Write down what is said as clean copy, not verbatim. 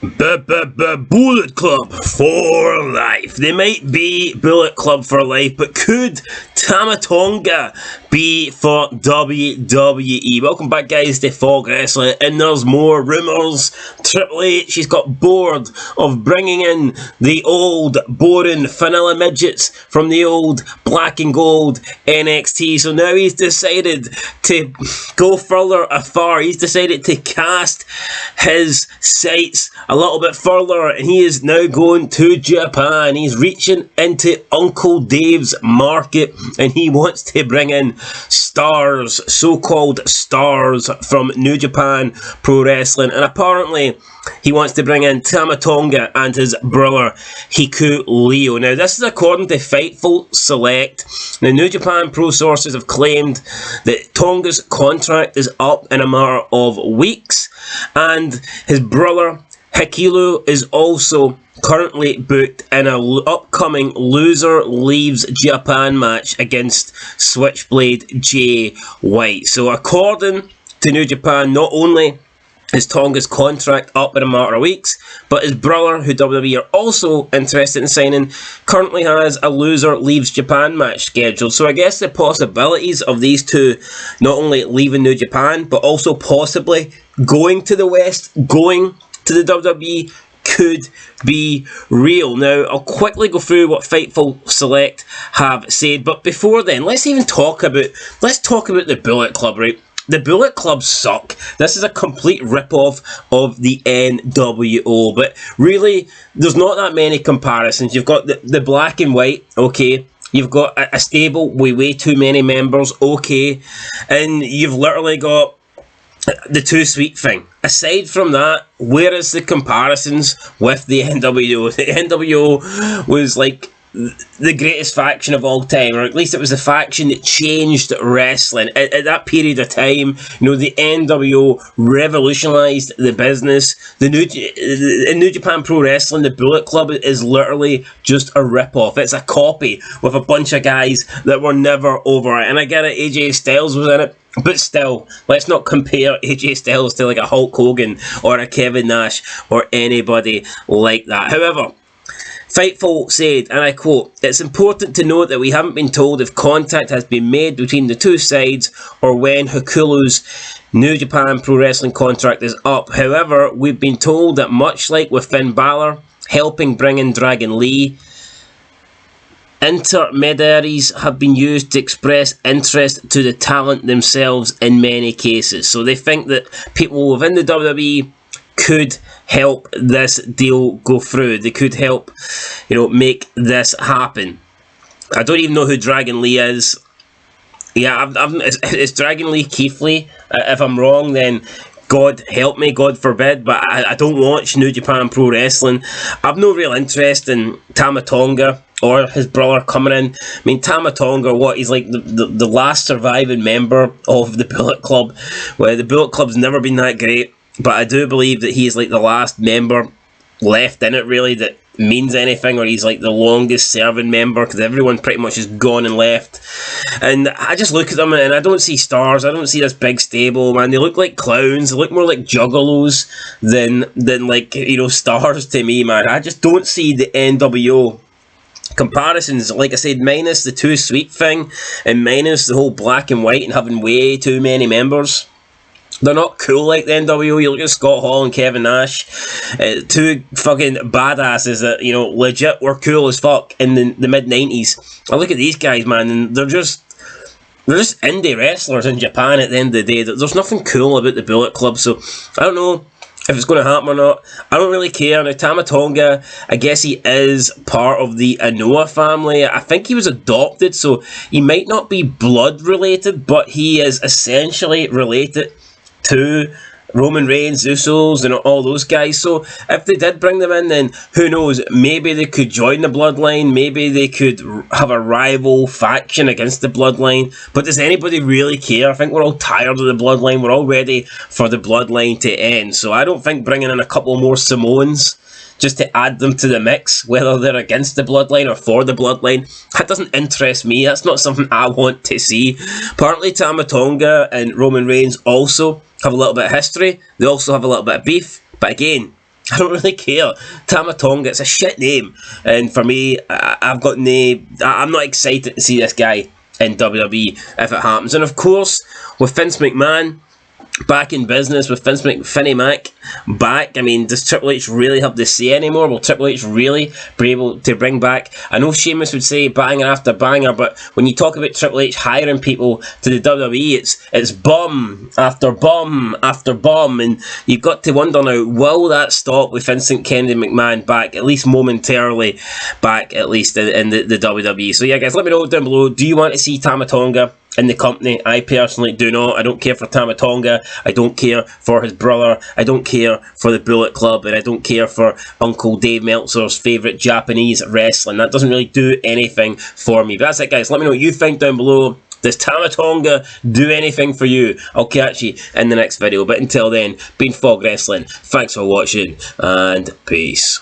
Bullet Club for life. They might be Bullet Club for life, but could Tama Tonga be for WWE? Welcome back, guys, to Fog Wrestling, and there's more rumours. Triple H, he's got bored of bringing in the old, boring vanilla midgets from the old black and gold NXT, so now he's decided to go further afar. He's decided to cast his sights a little bit further, and he is now going to Japan. He's reaching into Uncle Dave's market, and he wants to bring in stars, so-called stars from New Japan Pro Wrestling, and apparently he wants to bring in Tama Tonga and his brother Hiku Leo. Now, this is according to Fightful Select. The New Japan Pro sources have claimed that Tonga's contract is up in a matter of weeks, and his brother Hiku is also currently booked in an upcoming Loser Leaves Japan match against Switchblade Jay White. So according to New Japan, not only is Tonga's contract up in a matter of weeks, but his brother, who WWE are also interested in signing, currently has a Loser Leaves Japan match scheduled. So I guess the possibilities of these two not only leaving New Japan, but also possibly going to the West, going to the WWE, could be real. Now, I'll quickly go through what Fightful Select have said, but before then, let's talk about the Bullet Club, right? The Bullet Club suck. This is a complete rip-off of the NWO, but really, there's not that many comparisons. You've got the black and white, okay. You've got a stable with way too many members, okay. And you've literally got the Too Sweet thing. Aside from that, where is the comparisons with the NWO? The NWO was like the greatest faction of all time, or at least it was the faction that changed wrestling. At that period of time, you know, the NWO revolutionised the business. In New Japan Pro Wrestling, the Bullet Club is literally just a rip-off. It's a copy with a bunch of guys that were never over it. And I get it, AJ Styles was in it, but still, let's not compare AJ Styles to like a Hulk Hogan or a Kevin Nash or anybody like that. However, Fightful said, and I quote, "It's important to note that we haven't been told if contact has been made between the two sides or when Hikulu's New Japan Pro Wrestling contract is up. However, we've been told that much like with Finn Balor helping bring in Dragon Lee, intermediaries have been used to express interest to the talent themselves in many cases." So they think that people within the WWE could help this deal go through. They could help, you know, make this happen. I don't even know who Dragon Lee is. Yeah, it's Dragon Lee Keith Lee. If I'm wrong, then God help me, God forbid, but I don't watch New Japan Pro Wrestling. I've no real interest in Tama Tonga or his brother coming in. I mean, Tama Tonga, he's like the last surviving member of the Bullet Club. Well, the Bullet Club's never been that great, but I do believe that he's like the last member left in it, really, that means anything, or he's like the longest serving member, because everyone pretty much is gone and left. And I just look at them and I don't see stars. I don't see this big stable, man. They look like clowns. They look more like juggalos than like, you know, stars to me, man. I just don't see the NWO comparisons. Like I said, minus the Too Sweet thing and minus the whole black and white and having way too many members. They're not cool like the NWO. You look at Scott Hall and Kevin Nash, two fucking badasses that, you know, legit were cool as fuck in the mid-90s. I look at these guys, man, and they're just indie wrestlers in Japan at the end of the day. There's nothing cool about the Bullet Club, so I don't know if it's going to happen or not. I don't really care. Now, Tama Tonga, I guess he is part of the Anoa family. I think he was adopted, so he might not be blood related, but he is essentially related to Roman Reigns, Usos, and all those guys. So if they did bring them in, then who knows? Maybe they could join the Bloodline. Maybe they could have a rival faction against the Bloodline. But does anybody really care? I think we're all tired of the Bloodline. We're all ready for the Bloodline to end. So I don't think bringing in a couple more Samoans just to add them to the mix, whether they're against the Bloodline or for the Bloodline, that doesn't interest me. That's not something I want to see. Apparently Tama Tonga and Roman Reigns also have a little bit of history. They also have a little bit of beef. But again, I don't really care. Tama Tonga, it's a shit name, and for me, I've got I'm not excited to see this guy in WWE if it happens. And of course, with Vince McMahon back in business, with Finny Mac back, I mean, does Triple H really have to say anymore? Will Triple H really be able to bring back? I know Sheamus would say banger after banger, but when you talk about Triple H hiring people to the WWE, it's bomb after bomb after bomb, and you've got to wonder now, will that stop with Vincent Kennedy McMahon back, at least momentarily back, at least in the WWE? So yeah, guys, let me know down below, do you want to see Tama Tonga in the company? I personally do not. I don't care for Tama Tonga. I don't care for his brother. I don't care for the Bullet Club, and I don't care for Uncle Dave Meltzer's favourite Japanese wrestling. That doesn't really do anything for me. But that's it, guys. Let me know what you think down below. Does Tama Tonga do anything for you? I'll catch you in the next video. But until then, been Fog Wrestling. Thanks for watching, and peace.